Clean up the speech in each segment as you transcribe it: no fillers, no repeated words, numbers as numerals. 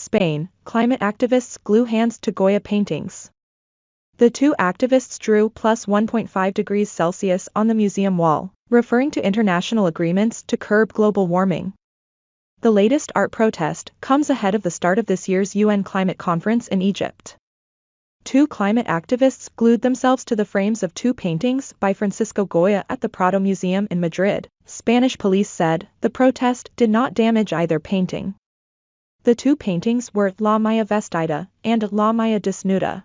Spain, climate activists glue hands to Goya paintings. The two activists drew plus 1.5 degrees Celsius on the museum wall, referring to international agreements to curb global warming. The latest art protest comes ahead of the start of this year's UN climate conference in Egypt. Two climate activists glued themselves to the frames of two paintings by Francisco Goya at the Prado Museum in Madrid. Spanish police said the protest did not damage either painting. The two paintings were La Maya Vestida and La Maya Desnuda.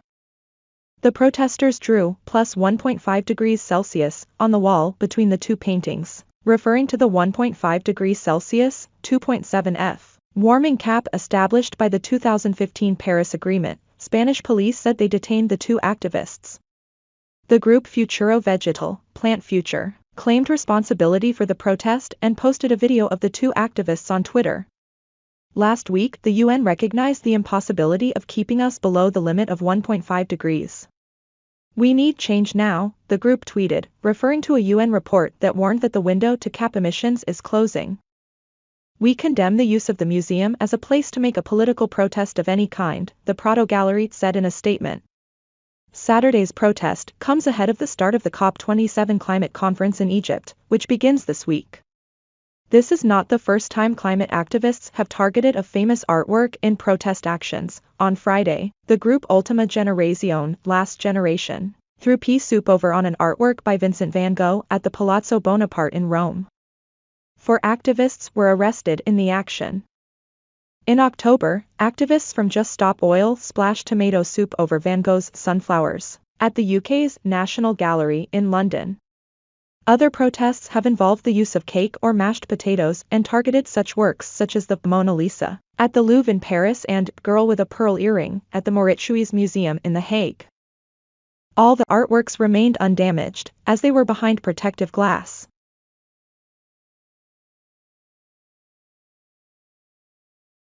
The protesters drew plus 1.5 degrees Celsius on the wall between the two paintings, referring to the 1.5 degrees Celsius, 2.7 F, warming cap established by the 2015 Paris Agreement. Spanish police said they detained the two activists. The group Futuro Vegetal, Plant Future, claimed responsibility for the protest and posted a video of the two activists on Twitter. Last week, the UN recognized the impossibility of keeping us below the limit of 1.5 degrees. We need change now, the group tweeted, referring to a UN report that warned that the window to cap emissions is closing. We condemn the use of the museum as a place to make a political protest of any kind, the Prado Gallery said in a statement. Saturday's protest comes ahead of the start of the COP27 climate conference in Egypt, which begins this week. This is not the first time climate activists have targeted a famous artwork in protest actions. On Friday, the group Ultima Generazione, Last Generation, threw pea soup over on an artwork by Vincent van Gogh at the Palazzo Bonaparte in Rome. Four activists were arrested in the action. In October, activists from Just Stop Oil splashed tomato soup over Van Gogh's Sunflowers at the UK's National Gallery in London. Other protests have involved the use of cake or mashed potatoes and targeted such works such as the Mona Lisa at the Louvre in Paris and Girl with a Pearl Earring at the Mauritshuis Museum in The Hague. All the artworks remained undamaged, as they were behind protective glass.